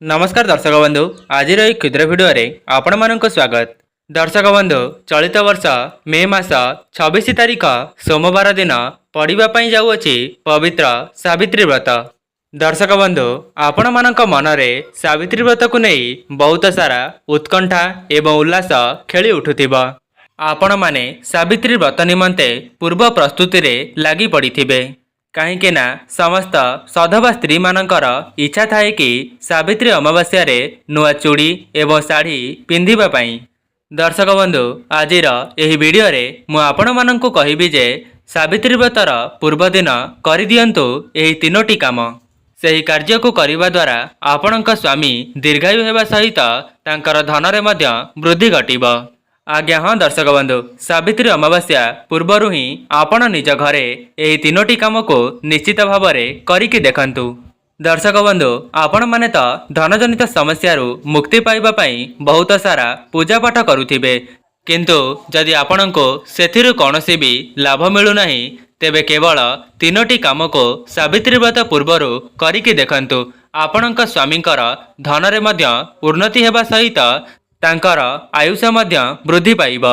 नमस्कार दर्शक बंधु आज क्षुद्र भिडियो आपण मानक स्वागत। दर्शक बंधु चलित वर्ष मे मास 26 तारिख सोमवार दिन पढ़ाई जाऊँगी पवित्र सावित्री व्रत। दर्शक बंधु आपण मानक मनरे सावित्री व्रत को नहीं बहुत सारा उत्कंठा एवं उल्लास खेली उठुथिब। आपण माने सावित्री व्रत निमंते पूर्व प्रस्तुति रे लागी पड़िथिबे। कहीं ना समस्त सधवा स्त्री मानकर इच्छा थाए कि सावित्री अमावास्या रे नुआ चूड़ी एवं शाढ़ी पिंधिबा पई। दर्शक बंधु आजिर एही वीडियो रे मु आपण माननकु कहिबी जे सावित्री व्रतर पूर्व दिन करि दियंतु एही तीनोटी काम। सही कार्य को करिबा द्वारा आपणक स्वामी दीर्घायु हेबा सहित तांकर धन रे मध्य वृद्धि घटिबो। आज्ञा हाँ दर्शक बंधु सावित्री अमावास्या पूर्वरु ही आपण निज घरे एही तीनोटी काम को निश्चित भाव में करिकी देखंतु। दर्शक बंधु आपण माने तो धनजनित समस्यारू मुक्ति पाइबा पई बहुत सारा पूजा पाठ करुथिबे, किंतु जदि आपणको सेथिरु कोनोसी भी लाभ मिलु नाही तेबे केवल तीनोटी काम को सावित्री व्रत पूर्वरु करिकी देखंतु। आपणक स्वामींकर धन रे मध्य उन्नति हेबा सहित तांकर आयुष मध्य वृद्धि पाइब।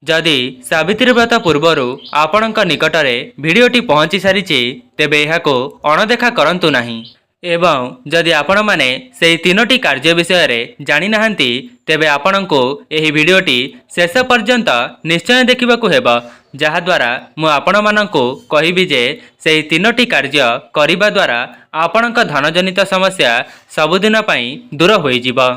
जदि सावित्री व्रत पूर्वरु आपणक निकटरे भिडियोटी पहुंची सारिछि तेबे एहाको अणदेखा करंतु नाही। एवं जदि आपण माने सेही तीनोटी कार्य विषय रे जानि नाहंती तेबे आपणको एही भिडियोटी शेष पर्यंत निश्चय देखिबाकू हेबो, जहा द्वारा मु आपण माननकू कहिबी जे सेही तीनोटी कार्य करिबा द्वारा आपणक धनजनित समस्या सबुदिन पई दूर होई जिवो।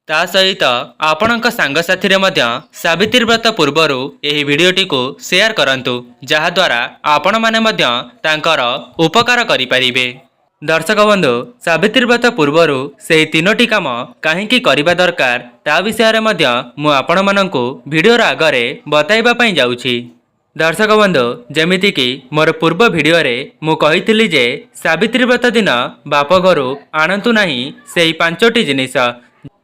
ता सहित आपणक सांगसाथी रे मध्य सावित्री व्रत पूर्वरु एही भिडियोटी को शेयर करंतु, जहा द्वारा आपण माने मध्य तांकर उपकार करि परिबे। दर्शक बंधु सावित्री व्रत पूर्वरु सेही तीनोटी काम काहेकि करिबा दरकार ता विषय रे मध्य मु आपण माननकू भिडियो रा आगरे बताइबा पई जाउछि। दर्शक बंधु जेमिति कि मोर पूर्व भिडियो रे मु कहिथिली जे सावित्री व्रत दिन बाप घरु आनंतु नाही सेही पांचोटी जिनिस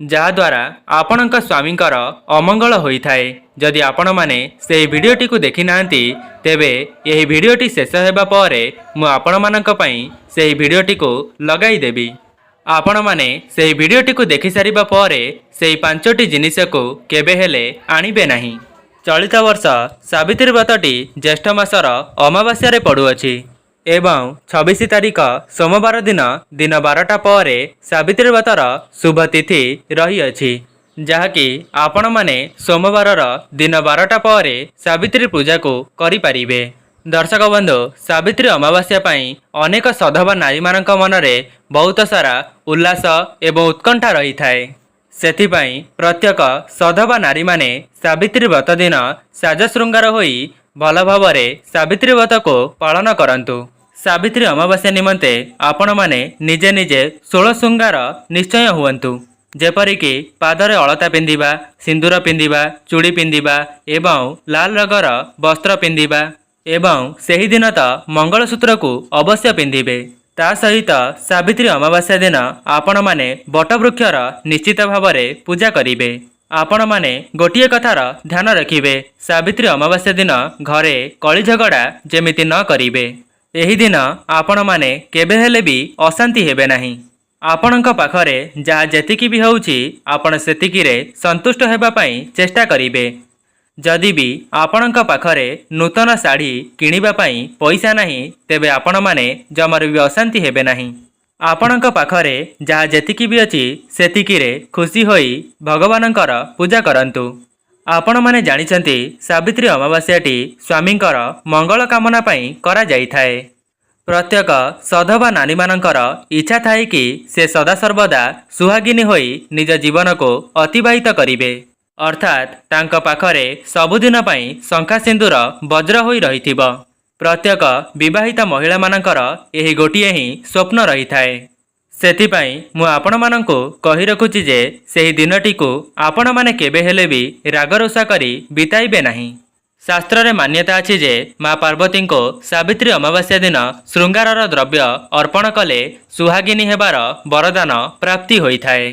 जहा द्वारा आपणक स्वामींकर अमंगल होई थाए। जदि आपण माने सेही भिडियोटी को देखि नांती तेबे एही भिडियोटी शेष हेबा परे मु आपण मानक पई सेही भिडियोटी को लगाई देबी। आपण माने सेही भिडियोटी को देखि सारिबा परे सेही पांचोटी जिनिस को केबे हेले आनिबे नाही। चलित वर्ष सावित्री व्रतटी ज्येष्ठ मासर अमावास्या रे पड़ुअछि एवं 26 तारिख सोमवार दिन 12टा पर सावित्री व्रतर शुभ तिथि रही अछि, जहाँकि आपण माने सोमवार दिन 12टा पर सावित्री पूजा को करि परिबे। दर्शक बंधु सावित्री अमावास्या पई अनेक सधवा नारी मानक मनरे बहुत सारा उल्लास एवं उत्कंठा रही थाए। सेथिपई प्रत्येक सधवा नारी माने सावित्री व्रत दिन साज श्रृंगार होई भल भावरे सावित्री व्रत को पालन करंतु। सावित्री अमावास्या निमंते आपण माने निजे निजे 16 श्रृंगार निश्चय हुअंतु, जेपरिकी पादरे अलता पिंधिबा, सिंदूर पिंधिबा, चूड़ी पिंधिबा एवं लाल रंगर वस्त्र पिंधिबा एवं सेही दिन तो मंगलसूत्र को अवश्य पिंधिबे। ता सहित सावित्री अमावास्या दिन आपण माने बटवृक्षर निश्चित भावरे पूजा करिबे। आपण माने गोटिए कथार ध्यान रखिबे, सावित्री अमावास्या दिन घरे कली झगड़ा जेमिति न करिबे। एही दिन आपण माने केबे हेले भी अशांति हेबे नाही। आपणक पाखरे जहा जेतिकी भी होउछि आपण सेतिकी रे संतुष्ट हेबा पई चेष्टा करिबे। जदि भी आपणक पाखरे नूतन शाढ़ी किनिबा पई पैसा नाही तेबे आपण माने जमार भी अशांति हेबे नाही। आपणक पाखरे जहा जेतिकी भी अछि सेतिकी रे खुशी होई भगवानंकर पूजा करंतु। आपण माने जानिचंती सावित्री अमावास्याटी स्वामींकर मंगल कामना पई करा जाई थाए। प्रत्येक सधवा नारी मानकर इच्छा थाए कि से सदा सर्वदा सुहागिनी होई निज जीवन को अतिबाहित करिवे, अर्थात तांक पाखरे सबुदिन पई शंखा सिंदूर वज्र होई रहिथिबो। प्रत्येक विवाहिता महिला मानकर एही गोटिए ही स्वप्न रही थाए। सेथिपई मु आपण माननको कहि रखुछि जे सेही दिनटी को आपण माने केबे हेले भी रागरोषा करी बिताइबे नाही। शास्त्र रे मान्यता अछि जे मां पार्वती को सावित्री अमावास्या दिन श्रृंगारर द्रव्य अर्पण कले सुहागिनी हेबार वरदान प्राप्ति होई थाए।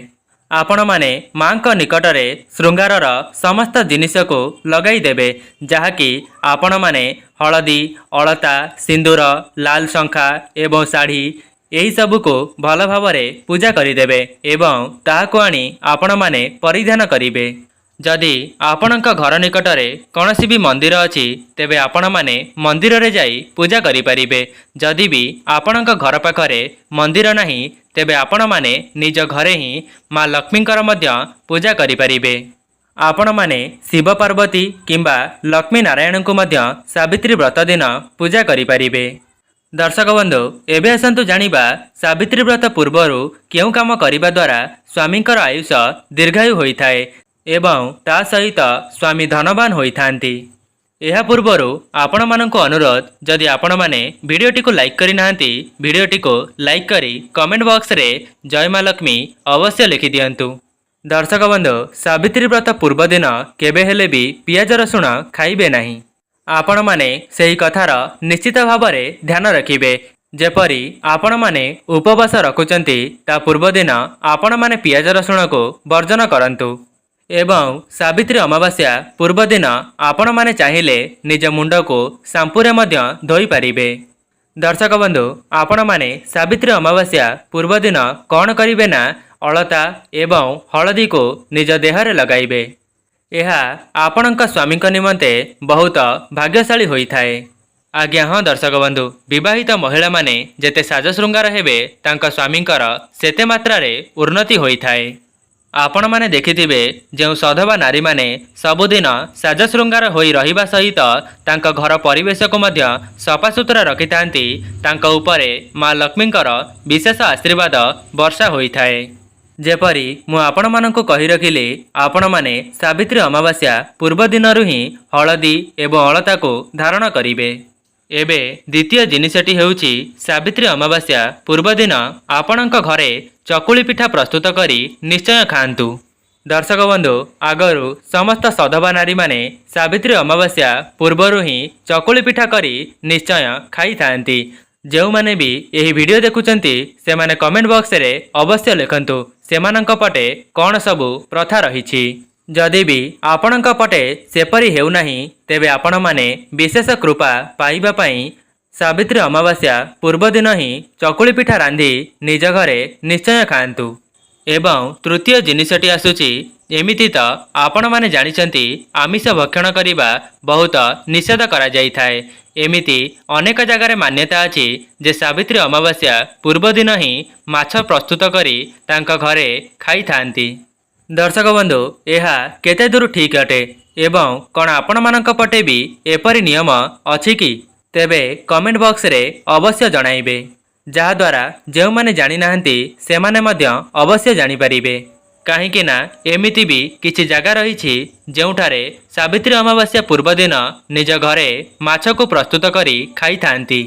आपण माने मांक निकटरे श्रृंगारर समस्त जिनिस को लगाई देबे, जहाँकि आपण माने हलदी, अलता, सिंदूर, लाल शंखा एवं शाढ़ी ଏହି ସବୁକୁ ଭଲ ଭାବରେ ପୂଜା କରିଦେବେ ଏବଂ ତାହାକୁ ଆଣି ଆପଣମାନେ ପରିଧାନ କରିବେ। ଯଦି ଆପଣଙ୍କ ଘର ନିକଟରେ କୌଣସି ବି ମନ୍ଦିର ଅଛି ତେବେ ଆପଣମାନେ ମନ୍ଦିରରେ ଯାଇ ପୂଜା କରିପାରିବେ। ଯଦି ବି ଆପଣଙ୍କ ଘର ପାଖରେ ମନ୍ଦିର ନାହିଁ ତେବେ ଆପଣମାନେ ନିଜ ଘରେ ହିଁ ମା ଲକ୍ଷ୍ମୀଙ୍କର ମଧ୍ୟ ପୂଜା କରିପାରିବେ। ଆପଣମାନେ ଶିବ ପାର୍ବତୀ କିମ୍ବା ଲକ୍ଷ୍ମୀ ନାରାୟଣଙ୍କୁ ମଧ୍ୟ ସାବିତ୍ରୀ ବ୍ରତ ଦିନ ପୂଜା କରିପାରିବେ। ଦର୍ଶକ ବନ୍ଧୁ, ଏବେ ଆସନ୍ତୁ ଜାଣିବା ସାବିତ୍ରୀ ବ୍ରତ ପୂର୍ବରୁ କେଉଁ କାମ କରିବା ଦ୍ୱାରା ସ୍ୱାମୀଙ୍କର ଆୟୁଷ ଦୀର୍ଘାୟୁ ହୋଇଥାଏ ଏବଂ ତା ସହିତ ସ୍ୱାମୀ ଧନବାନ ହୋଇଥାନ୍ତି। ଏହା ପୂର୍ବରୁ ଆପଣମାନଙ୍କୁ ଅନୁରୋଧ, ଯଦି ଆପଣମାନେ ଭିଡ଼ିଓଟିକୁ ଲାଇକ୍ କରିନାହାନ୍ତି ଭିଡ଼ିଓଟିକୁ ଲାଇକ୍ କରି କମେଣ୍ଟ ବକ୍ସରେ ଜୟ ମା ଲକ୍ଷ୍ମୀ ଅବଶ୍ୟ ଲେଖିଦିଅନ୍ତୁ। ଦର୍ଶକ ବନ୍ଧୁ, ସାବିତ୍ରୀ ବ୍ରତ ପୂର୍ବ ଦିନ କେବେ ହେଲେ ବି ପିଆଜ ରସୁଣ ଖାଇବେ ନାହିଁ। ଆପଣମାନେ ସେହି କଥାର ନିଶ୍ଚିତ ଭାବରେ ଧ୍ୟାନ ରଖିବେ। ଯେପରି ଆପଣମାନେ ଉପବାସ ରଖୁଛନ୍ତି ତା ପୂର୍ବ ଦିନ ଆପଣମାନେ ପିଆଜ ରସୁଣକୁ ବର୍ଜନ କରନ୍ତୁ ଏବଂ ସାବିତ୍ରୀ ଅମାବାସ୍ୟା ପୂର୍ବ ଦିନ ଆପଣମାନେ ଚାହିଁଲେ ନିଜ ମୁଣ୍ଡକୁ ସାମ୍ପୁରେ ମଧ୍ୟ ଧୋଇପାରିବେ। ଦର୍ଶକ ବନ୍ଧୁ, ଆପଣମାନେ ସାବିତ୍ରୀ ଅମାବାସ୍ୟା ପୂର୍ବ ଦିନ କ'ଣ କରିବେ ନା ଅଳତା ଏବଂ ହଳଦୀକୁ ନିଜ ଦେହରେ ଲଗାଇବେ। ଏହା ଆପଣଙ୍କ ସ୍ୱାମୀଙ୍କ ନିମନ୍ତେ ବହୁତ ଭାଗ୍ୟଶାଳୀ ହୋଇଥାଏ। ଆଜ୍ଞା ହଁ ଦର୍ଶକ ବନ୍ଧୁ, ବିବାହିତ ମହିଳାମାନେ ଯେତେ ସାଜଶୃଙ୍ଗାର ହେବେ ତାଙ୍କ ସ୍ୱାମୀଙ୍କର ସେତେ ମାତ୍ରାରେ ଉନ୍ନତି ହୋଇଥାଏ। ଆପଣମାନେ ଦେଖିଥିବେ ଯେଉଁ ସଧବା ନାରୀମାନେ ସବୁଦିନ ସାଜଶୃଙ୍ଗାର ହୋଇ ରହିବା ସହିତ ତାଙ୍କ ଘର ପରିବେଶକୁ ମଧ୍ୟ ସଫାସୁତୁରା ରଖିଥାନ୍ତି ତାଙ୍କ ଉପରେ ମା ଲକ୍ଷ୍ମୀଙ୍କର ବିଶେଷ ଆଶୀର୍ବାଦ ବର୍ଷା ହୋଇଥାଏ। ଯେପରି ମୁଁ ଆପଣମାନଙ୍କୁ କହି ରଖିଲି, ଆପଣମାନେ ସାବିତ୍ରୀ ଅମାବାସ୍ୟା ପୂର୍ବ ଦିନରୁ ହିଁ ହଳଦୀ ଏବଂ ଅଳତାକୁ ଧାରଣ କରିବେ। ଏବେ ଦ୍ୱିତୀୟ ଜିନିଷଟି ହେଉଛି ସାବିତ୍ରୀ ଅମାବାସ୍ୟା ପୂର୍ବ ଦିନ ଆପଣଙ୍କ ଘରେ ଚକୁଳି ପିଠା ପ୍ରସ୍ତୁତ କରି ନିଶ୍ଚୟ ଖାଆନ୍ତୁ। ଦର୍ଶକ ବନ୍ଧୁ, ଆଗରୁ ସମସ୍ତ ସଧବା ନାରୀମାନେ ସାବିତ୍ରୀ ଅମାବାସ୍ୟା ପୂର୍ବରୁ ହିଁ ଚକୁଳି ପିଠା କରି ନିଶ୍ଚୟ ଖାଇଥାନ୍ତି। ଯେଉଁମାନେ ବି ଏହି ଭିଡ଼ିଓ ଦେଖୁଛନ୍ତି ସେମାନେ କମେଣ୍ଟ ବକ୍ସରେ ଅବଶ୍ୟ ଲେଖନ୍ତୁ ସେମାନଙ୍କ ପଟେ କ'ଣ ସବୁ ପ୍ରଥା ରହିଛି। ଯଦି ବି ଆପଣଙ୍କ ପଟେ ସେପରି ହେଉନାହିଁ ତେବେ ଆପଣମାନେ ବିଶେଷ କୃପା ପାଇବା ପାଇଁ ସାବିତ୍ରୀ ଅମାବାସ୍ୟା ପୂର୍ବ ଦିନ ହିଁ ଚକୁଳି ପିଠା ରାନ୍ଧି ନିଜ ଘରେ ନିଶ୍ଚୟ ଖାଆନ୍ତୁ। ଏବଂ ତୃତୀୟ ଜିନିଷଟି ଆସୁଛି, ଏମିତି ତ ଆପଣମାନେ ଜାଣିଛନ୍ତି ଆମିଷ ଭକ୍ଷଣ କରିବା ବହୁତ ନିଷେଧ କରାଯାଇଥାଏ। ଏମିତି ଅନେକ ଜାଗାରେ ମାନ୍ୟତା ଅଛି ଯେ ସାବିତ୍ରୀ ଅମାବାସ୍ୟା ପୂର୍ବ ଦିନ ହିଁ ମାଛ ପ୍ରସ୍ତୁତ କରି ତାଙ୍କ ଘରେ ଖାଇଥାନ୍ତି। ଦର୍ଶକ ବନ୍ଧୁ, ଏହା କେତେ ଦୂର ଠିକ୍ ଅଟେ ଏବଂ କ'ଣ ଆପଣମାନଙ୍କ ପଟେ ବି ଏପରି ନିୟମ ଅଛି କି? ତେବେ କମେଣ୍ଟ ବକ୍ସରେ ଅବଶ୍ୟ ଜଣାଇବେ, ଯାହାଦ୍ୱାରା ଯେଉଁମାନେ ଜାଣିନାହାନ୍ତି ସେମାନେ ମଧ୍ୟ ଅବଶ୍ୟ ଜାଣିପାରିବେ। କାହିଁକି ନା ଏମିତି ବି କିଛି ଜାଗା ରହିଛି ଯେଉଁଠାରେ ସାବିତ୍ରୀ ଅମାବାସ୍ୟା ପୂର୍ବ ଦିନ ନିଜ ଘରେ ମାଛକୁ ପ୍ରସ୍ତୁତ କରି ଖାଇଥାନ୍ତି।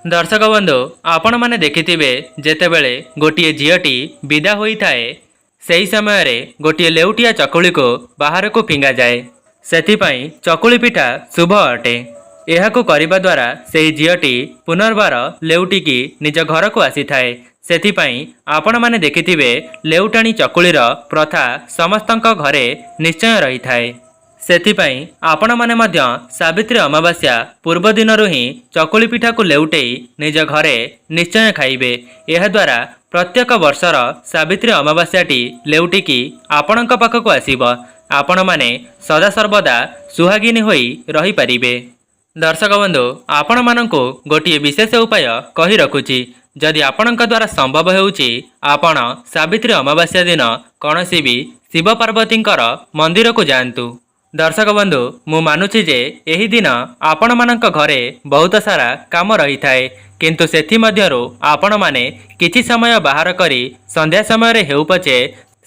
ଦର୍ଶକ ବନ୍ଧୁ, ଆପଣମାନେ ଦେଖିଥିବେ ଯେତେବେଳେ ଗୋଟିଏ ଝିଅଟି ବିଦା ହୋଇଥାଏ ସେହି ସମୟରେ ଗୋଟିଏ ଲେଉଟିଆ ଚକୁଳିକୁ ବାହାରକୁ ଫିଙ୍ଗାଯାଏ। ସେଥିପାଇଁ ଚକୁଳି ପିଠା ଶୁଭ ଅଟେ। ଏହାକୁ କରିବା ଦ୍ୱାରା ସେହି ଝିଅଟି ପୁନର୍ବାର ଲେଉଟିକି ନିଜ ଘରକୁ ଆସିଥାଏ। ସେଥିପାଇଁ ଆପଣମାନେ ଦେଖିଥିବେ ଲେଉଟାଣି ଚକୁଳିର ପ୍ରଥା ସମସ୍ତଙ୍କ ଘରେ ନିଶ୍ଚୟ ରହିଥାଏ। ସେଥିପାଇଁ ଆପଣମାନେ ମଧ୍ୟ ସାବିତ୍ରୀ ଅମାବାସ୍ୟା ପୂର୍ବ ଦିନରୁ ହିଁ ଚକୁଳି ପିଠାକୁ ଲେଉଟେଇ ନିଜ ଘରେ ନିଶ୍ଚୟ ଖାଇବେ। ଏହାଦ୍ୱାରା ପ୍ରତ୍ୟେକ ବର୍ଷର ସାବିତ୍ରୀ ଅମାବାସ୍ୟାଟି ଲେଉଟିକି ଆପଣଙ୍କ ପାଖକୁ ଆସିବ। ଆପଣମାନେ ସଦାସର୍ବଦା ସୁହାଗିନୀ ହୋଇ ରହିପାରିବେ। ଦର୍ଶକ ବନ୍ଧୁ, ଆପଣମାନଙ୍କୁ ଗୋଟିଏ ବିଶେଷ ଉପାୟ କହି ରଖୁଛି। ଯଦି ଆପଣଙ୍କ ଦ୍ୱାରା ସମ୍ଭବ ହେଉଛି ଆପଣ ସାବିତ୍ରୀ ଅମାବାସ୍ୟା ଦିନ କୌଣସି ବି ଶିବ ପାର୍ବତୀଙ୍କର ମନ୍ଦିରକୁ ଯାଆନ୍ତୁ। ଦର୍ଶକ ବନ୍ଧୁ, ମୁଁ ମାନୁଛି ଯେ ଏହି ଦିନ ଆପଣମାନଙ୍କ ଘରେ ବହୁତ ସାରା କାମ ରହିଥାଏ, କିନ୍ତୁ ସେଥିମଧ୍ୟରୁ ଆପଣମାନେ କିଛି ସମୟ ବାହାର କରି ସନ୍ଧ୍ୟା ସମୟରେ ହେଉ ପଛେ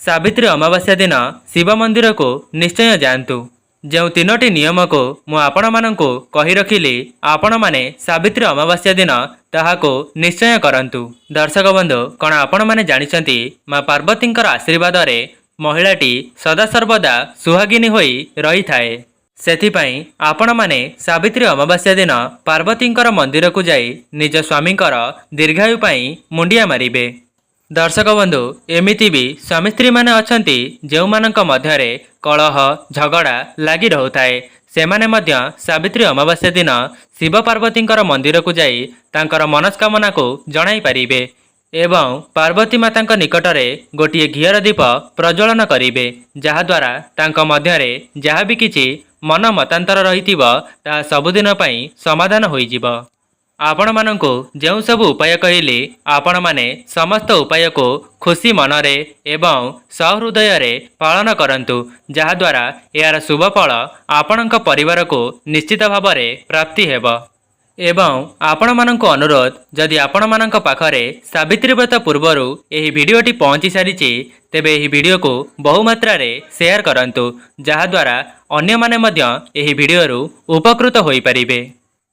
ସାବିତ୍ରୀ ଅମାବାସ୍ୟା ଦିନ ଶିବ ମନ୍ଦିରକୁ ନିଶ୍ଚୟ ଯାଆନ୍ତୁ। ଯେଉଁ ତିନୋଟି ନିୟମକୁ ମୁଁ ଆପଣମାନଙ୍କୁ କହି ରଖିଲି ଆପଣମାନେ ସାବିତ୍ରୀ ଅମାବାସ୍ୟା ଦିନ ତାହାକୁ ନିଶ୍ଚୟ କରନ୍ତୁ। ଦର୍ଶକ ବନ୍ଧୁ, କ'ଣ ଆପଣମାନେ ଜାଣିଛନ୍ତି ମା ପାର୍ବତୀଙ୍କର ଆଶୀର୍ବାଦରେ ମହିଳାଟି ସଦାସର୍ବଦା ସୁହାଗିନୀ ହୋଇ ରହିଥାଏ। ସେଥିପାଇଁ ଆପଣମାନେ ସାବିତ୍ରୀ ଅମାବାସ୍ୟା ଦିନ ପାର୍ବତୀଙ୍କର ମନ୍ଦିରକୁ ଯାଇ ନିଜ ସ୍ୱାମୀଙ୍କର ଦୀର୍ଘାୟୁ ପାଇଁ ମୁଣ୍ଡିଆ ମାରିବେ। ଦର୍ଶକ ବନ୍ଧୁ, ଏମିତି ବି ସ୍ୱାମୀ ସ୍ତ୍ରୀମାନେ ଅଛନ୍ତି ଯେଉଁମାନଙ୍କ ମଧ୍ୟରେ କଳହ ଝଗଡ଼ା ଲାଗି ରହୁଥାଏ। ସେମାନେ ମଧ୍ୟ ସାବିତ୍ରୀ ଅମାବାସ୍ୟା ଦିନ ଶିବ ପାର୍ବତୀଙ୍କର ମନ୍ଦିରକୁ ଯାଇ ତାଙ୍କର ମନସ୍କାମନାକୁ ଜଣାଇ ପାରିବେ। ଏବଂ ପାର୍ବତୀ ମାତାଙ୍କ ନିକଟରେ ଗୋଟିଏ ଘିଅର ଦୀପ ପ୍ରଜ୍ୱଳନ କରିବେ, ଯାହାଦ୍ୱାରା ତାଙ୍କ ମଧ୍ୟରେ ଯାହା ବି କିଛି ମନ ମତାନ୍ତର ରହିଥିବ ତାହା ସବୁଦିନ ପାଇଁ ସମାଧାନ ହୋଇଯିବ। ଆପଣମାନଙ୍କୁ ଯେଉଁ ସବୁ ଉପାୟ କହିଲି, ଆପଣମାନେ ସମସ୍ତ ଉପାୟକୁ ଖୁସି ମନରେ ଏବଂ ସହୃଦୟରେ ପାଳନ କରନ୍ତୁ, ଯାହାଦ୍ୱାରା ଏହାର ଶୁଭ ଫଳ ଆପଣଙ୍କ ପରିବାରକୁ ନିଶ୍ଚିତ ଭାବରେ ପ୍ରାପ୍ତି ହେବ। ଏବଂ ଆପଣମାନଙ୍କୁ ଅନୁରୋଧ, ଯଦି ଆପଣମାନଙ୍କ ପାଖରେ ସାବିତ୍ରୀ ବ୍ରତ ପୂର୍ବରୁ ଏହି ଭିଡ଼ିଓଟି ପହଞ୍ଚି ସାରିଛି, ତେବେ ଏହି ଭିଡ଼ିଓକୁ ବହୁମାତ୍ରାରେ ସେୟାର କରନ୍ତୁ, ଯାହାଦ୍ୱାରା ଅନ୍ୟମାନେ ମଧ୍ୟ ଏହି ଭିଡ଼ିଓରୁ ଉପକୃତ ହୋଇପାରିବେ।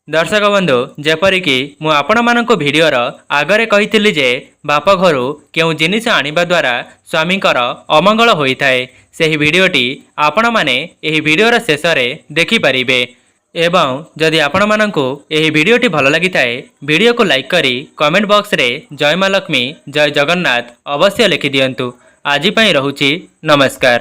ଦର୍ଶକ ବନ୍ଧୁ, ଯେପରିକି ମୁଁ ଆପଣମାନଙ୍କୁ ଭିଡ଼ିଓର ଆଗରେ କହିଥିଲି ଯେ ବାପ ଘରୁ କେଉଁ ଜିନିଷ ଆଣିବା ଦ୍ୱାରା ସ୍ୱାମୀଙ୍କର ଅମଙ୍ଗଳ ହୋଇଥାଏ, ସେହି ଭିଡ଼ିଓଟି ଆପଣମାନେ ଏହି ଭିଡ଼ିଓର ଶେଷରେ ଦେଖିପାରିବେ। ଏବଂ ଯଦି ଆପଣମାନଙ୍କୁ ଏହି ଭିଡ଼ିଓଟି ଭଲ ଲାଗିଥାଏ, ଭିଡ଼ିଓକୁ ଲାଇକ୍ କରି କମେଣ୍ଟ ବକ୍ସରେ ଜୟ ମା ଲକ୍ଷ୍ମୀ, ଜୟ ଜଗନ୍ନାଥ ଅବଶ୍ୟ ଲେଖିଦିଅନ୍ତୁ। ଆଜି ପାଇଁ ରହୁଛି, ନମସ୍କାର।